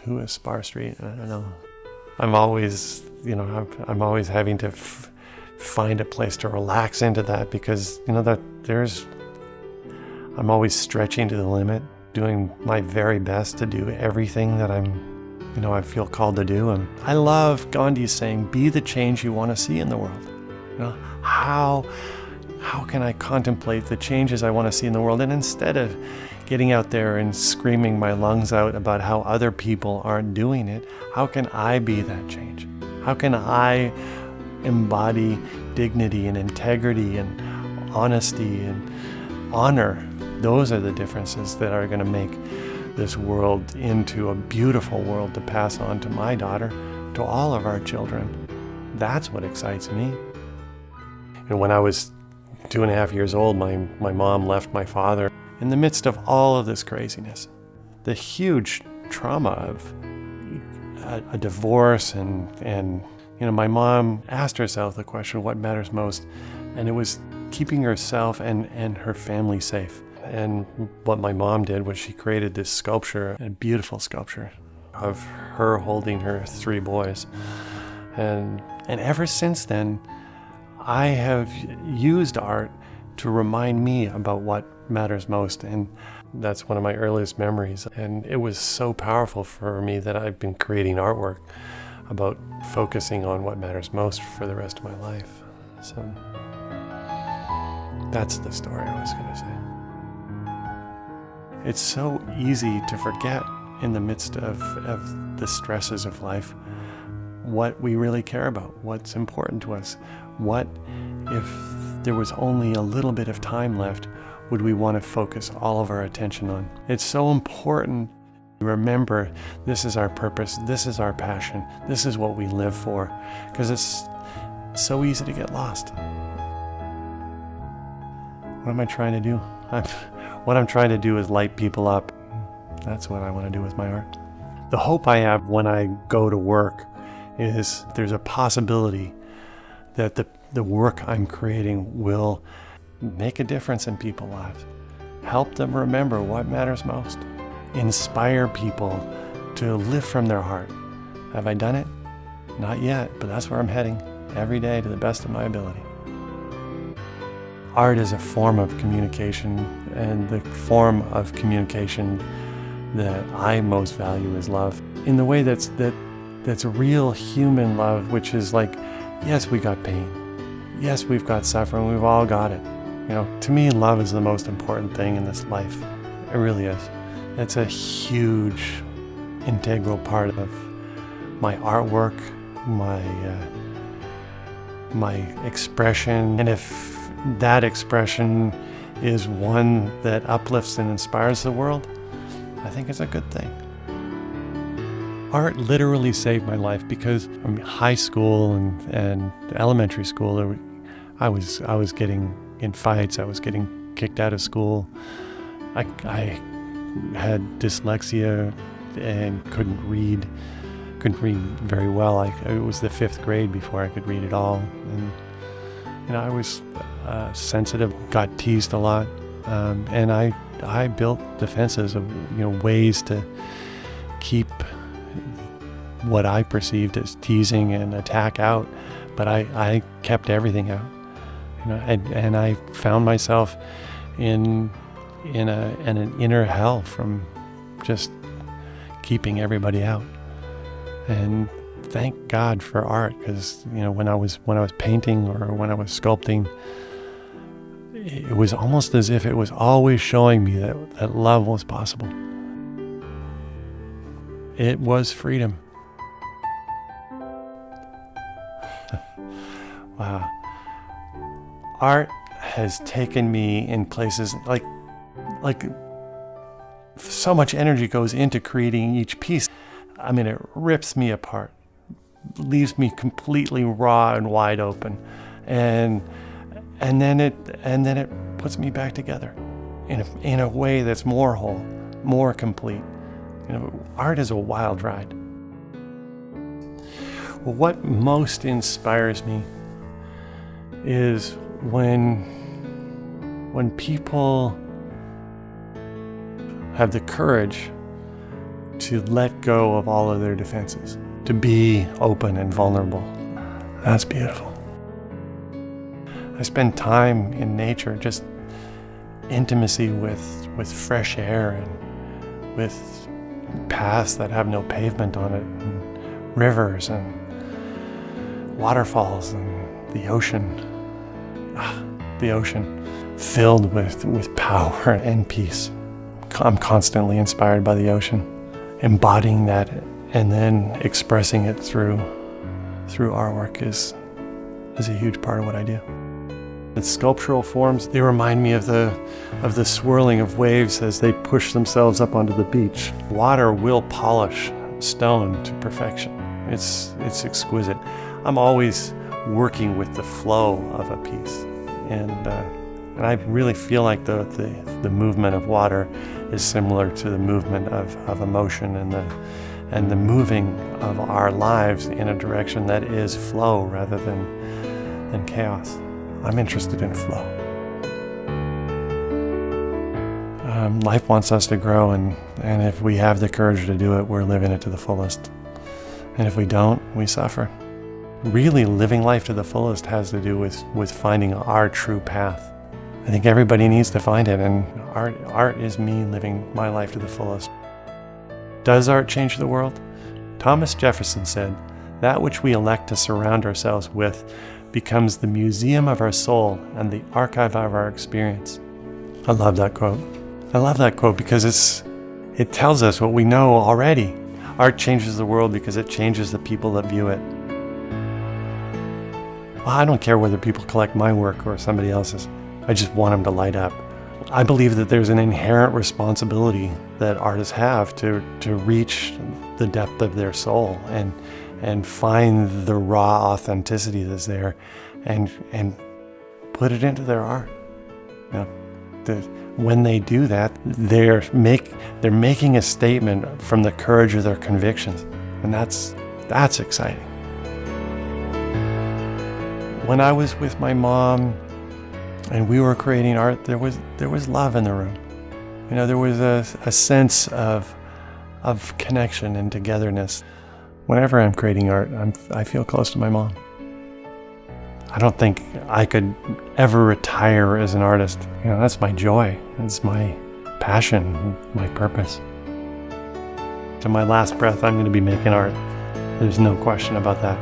Who is Spar Street? I don't know. I'm always, I'm always having to find a place to relax into that, because, I'm always stretching to the limit, doing my very best to do everything that I feel called to do. And I love Gandhi's saying, be the change you want to see in the world. How can I contemplate the changes I want to see in the world? And instead of getting out there and screaming my lungs out about how other people aren't doing it, how can I be that change? How can I embody dignity and integrity and honesty and honor? Those are the differences that are going to make this world into a beautiful world to pass on to my daughter, to all of our children. That's what excites me. And when I was 2.5 years old, my mom left my father in the midst of all of this craziness. The huge trauma of a divorce and my mom asked herself the question, what matters most? And it was keeping herself and her family safe. And what my mom did was she created this sculpture, a beautiful sculpture of her holding her 3 boys. And ever since then, I have used art to remind me about what matters most. And that's one of my earliest memories. And it was so powerful for me that I've been creating artwork about focusing on what matters most for the rest of my life. So that's the story I was going to say. It's so easy to forget in the midst of the stresses of life what we really care about, what's important to us. What if there was only a little bit of time left, would we want to focus all of our attention on? It's so important to remember this is our purpose, this is our passion, this is what we live for, because it's so easy to get lost. What am I trying to do? What I'm trying to do is light people up. That's what I want to do with my art. The hope I have when I go to work is there's a possibility that the work I'm creating will make a difference in people's lives. Help them remember what matters most. Inspire people to live from their heart. Have I done it? Not yet, but that's where I'm heading every day to the best of my ability. Art is a form of communication, and the form of communication that I most value is love. In the way that's real human love, which is like, yes, we got pain. Yes, we've got suffering. We've all got it. To me, love is the most important thing in this life. It really is. It's a huge, integral part of my artwork, my expression. And if that expression is one that uplifts and inspires the world, I think it's a good thing. Art literally saved my life, because from high school and elementary school, I was getting in fights. I was getting kicked out of school. I had dyslexia and couldn't read very well. It was the 5th grade before I could read at all. And I was sensitive, got teased a lot, and I built defenses of ways to keep what I perceived as teasing and attack out, but I kept everything out, and I found myself in an inner hell from just keeping everybody out. And thank God for art, because when I was painting or when I was sculpting, it was almost as if it was always showing me that love was possible. It was freedom. Wow. Art has taken me in places like so much energy goes into creating each piece. I mean, it rips me apart, leaves me completely raw and wide open, and then it puts me back together in a way that's more whole, more complete. Art is a wild ride. What most inspires me is when people have the courage to let go of all of their defenses, to be open and vulnerable. That's beautiful. I spend time in nature, just intimacy with fresh air and with paths that have no pavement on it, and rivers and waterfalls and the ocean. The ocean filled with power and peace. I'm constantly inspired by the ocean, embodying that and then expressing it through artwork is a huge part of what I do. The sculptural forms, they remind me of the swirling of waves as they push themselves up onto the beach. Water will polish stone to perfection. It's exquisite. I'm always working with the flow of a piece, and I really feel like the movement of water is similar to the movement of emotion and the moving of our lives in a direction that is flow rather than chaos. I'm interested in flow. Life wants us to grow, and if we have the courage to do it, we're living it to the fullest. And if we don't, we suffer. Really, living life to the fullest has to do with finding our true path. I think everybody needs to find it, and art is me living my life to the fullest. Does art change the world? Thomas Jefferson said, "That which we elect to surround ourselves with becomes the museum of our soul and the archive of our experience." I love that quote. I love that quote because it tells us what we know already. Art changes the world because it changes the people that view it. Well, I don't care whether people collect my work or somebody else's. I just want them to light up. I believe that there's an inherent responsibility that artists have to reach the depth of their soul and find the raw authenticity that's there and put it into their art. You know, when they do that, they're making a statement from the courage of their convictions, and that's exciting. When I was with my mom and we were creating art, there was love in the room. You know, there was a sense of connection and togetherness. Whenever I'm creating art, I feel close to my mom. I don't think I could ever retire as an artist. You know, that's my joy. It's my passion, my purpose. To my last breath, I'm going to be making art. There's no question about that.